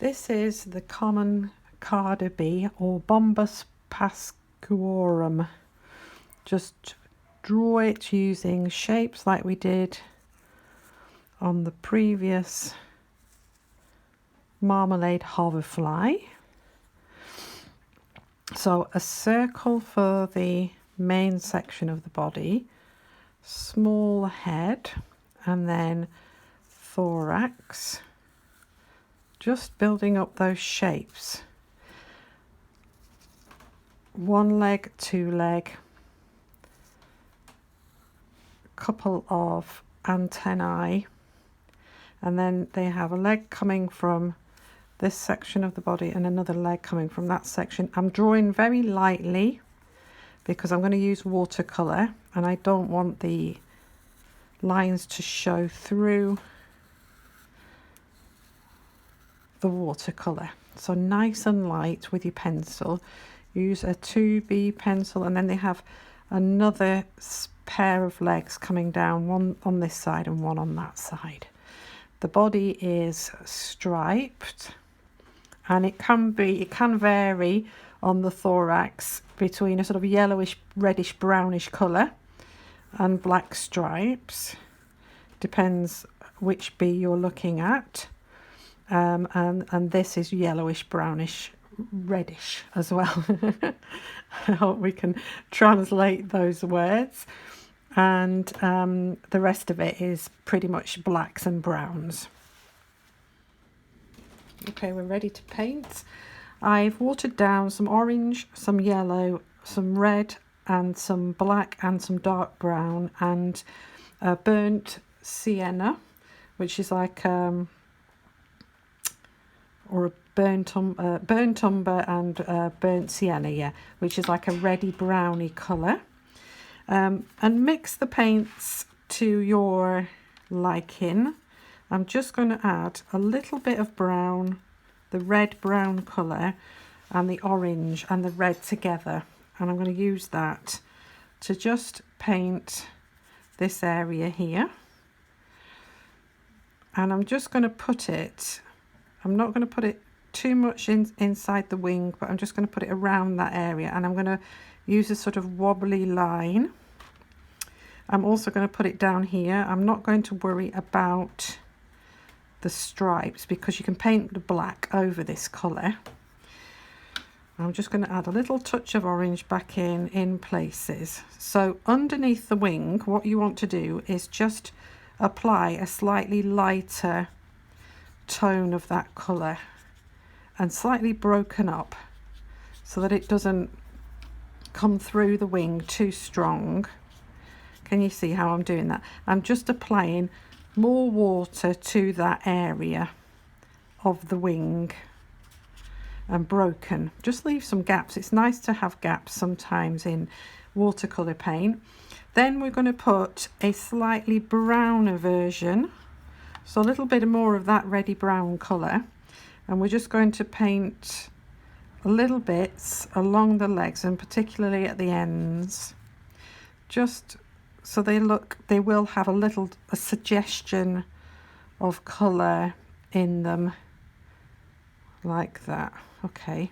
This is the common bee or Bombus pascuorum. Just draw it using shapes like we did on the previous marmalade hoverfly. So a circle for the main section of the body, small head, and then thorax. Just building up those shapes. One leg, two leg, couple of antennae, and then they have a leg coming from this section of the body and another leg coming from that section. I'm drawing very lightly because I'm going to use watercolour and I don't want the lines to show through the watercolour. So nice and light with your pencil. Use a 2B pencil, and then they have another pair of legs coming down, one on this side and one on that side. The body is striped, and it can vary on the thorax between a sort of yellowish, reddish, brownish colour and black stripes. Depends which bee you're looking at. And this is yellowish, brownish, reddish as well. I hope we can translate those words. And the rest of it is pretty much blacks and browns. Okay, we're ready to paint. I've watered down some orange, some yellow, some red, and some black, and some dark brown, and burnt sienna, which is like or a burnt umber and burnt sienna, yeah, which is like a reddy browny colour. And mix the paints to your liking. I'm just going to add a little bit of brown, the red brown colour, and the orange and the red together, and I'm going to use that to just paint this area here. And I'm just going to put it, I'm not going to put it too much inside the wing, but I'm just going to put it around that area, and I'm going to use a sort of wobbly line. I'm also going to put it down here. I'm not going to worry about the stripes because you can paint the black over this colour. I'm just going to add a little touch of orange back in places. So underneath the wing, what you want to do is just apply a slightly lighter tone of that colour and slightly broken up so that it doesn't come through the wing too strong. Can you see how I'm doing that? I'm just applying more water to that area of the wing and broken. Just leave some gaps. It's nice to have gaps sometimes in watercolour paint. Then we're going to put a slightly browner version, so a little bit more of that reddy brown colour, and we're just going to paint a little bits along the legs and particularly at the ends, just so they will have a suggestion of colour in them, like that. Okay,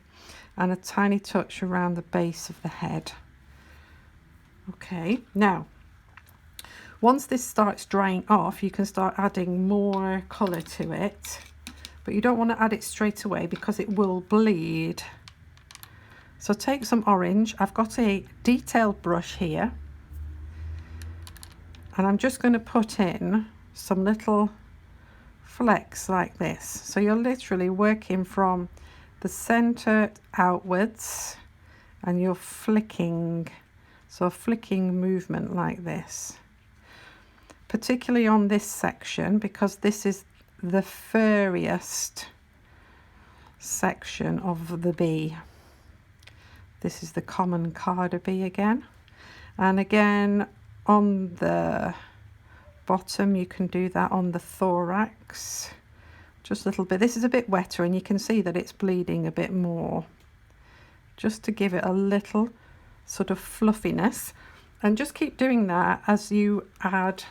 and a tiny touch around the base of the head. Okay, now once this starts drying off, you can start adding more colour to it, but you don't want to add it straight away because it will bleed. So take some orange. I've got a detailed brush here, and I'm just going to put in some little flecks like this. So you're literally working from the centre outwards and you're flicking, so a flicking movement like this, particularly on this section because this is the furriest section of the bee. This is the common bee again, and again on the bottom you can do that on the thorax, just a little bit. This is a bit wetter and you can see that it's bleeding a bit more, just to give it a little sort of fluffiness. And just keep doing that as you add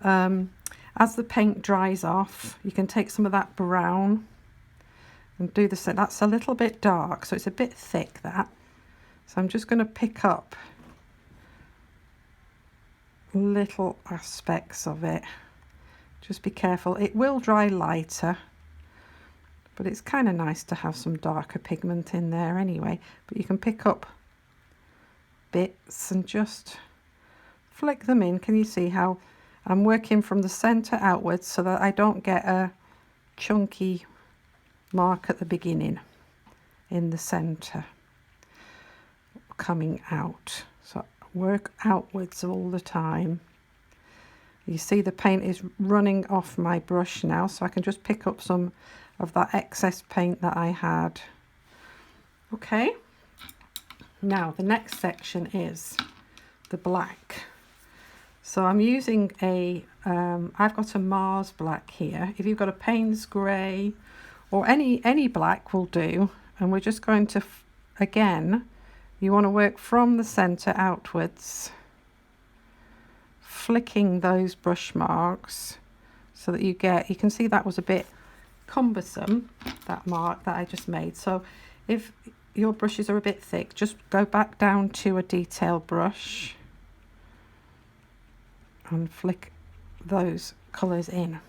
as the paint dries off. You can take some of that brown and do the same. That's a little bit dark, so it's a bit thick, that. So I'm just going to pick up little aspects of it. Just be careful. It will dry lighter, but it's kind of nice to have some darker pigment in there anyway. But you can pick up bits and just flick them in. Can you see how I'm working from the centre outwards so that I don't get a chunky mark at the beginning in the centre coming out? So work outwards all the time. You see the paint is running off my brush now, so I can just pick up some of that excess paint that I had. Okay, now the next section is the black. So I'm using I've got a Mars black here. If you've got a Payne's grey or any black will do, and we're just going to, again, you want to work from the centre outwards, flicking those brush marks so that you can see that was a bit cumbersome, that mark that I just made. So if your brushes are a bit thick, just go back down to a detail brush and flick those colours in.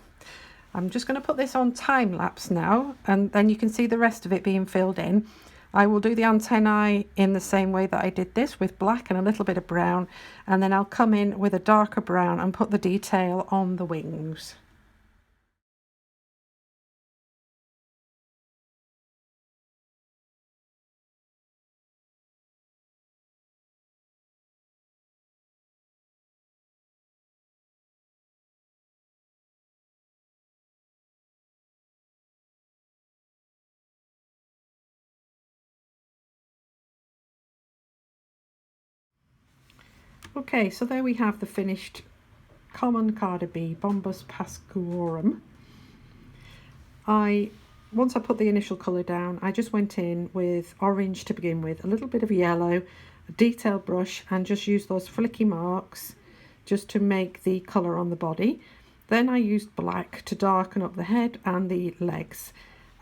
I'm just going to put this on time lapse now, and then you can see the rest of it being filled in. I will do the antennae in the same way that I did this, with black and a little bit of brown, and then I'll come in with a darker brown and put the detail on the wings. Okay, so there we have the finished common carder bee, Bombus pascuorum. Once I put the initial colour down, I just went in with orange to begin with, a little bit of yellow, a detail brush, and just used those flicky marks just to make the colour on the body. Then I used black to darken up the head and the legs,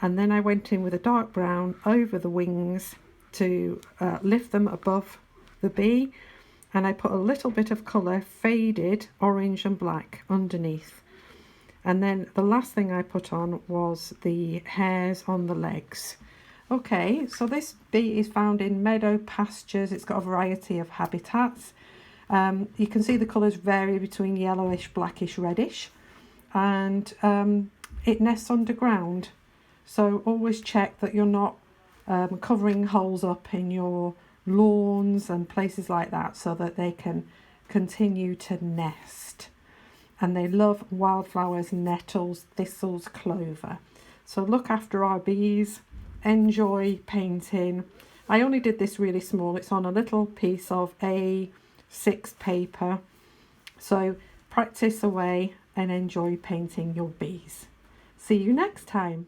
and then I went in with a dark brown over the wings to lift them above the bee. And I put a little bit of colour, faded orange and black underneath. And then the last thing I put on was the hairs on the legs. Okay, so this bee is found in meadow pastures. It's got a variety of habitats. You can see the colours vary between yellowish, blackish, reddish. And it nests underground. So always check that you're not covering holes up in your lawns and places like that, so that they can continue to nest. And they love wildflowers, nettles, thistles, clover. So look after our bees, enjoy painting. I only did this really small. It's on a little piece of A6 paper. So practice away and enjoy painting your bees. See you next time.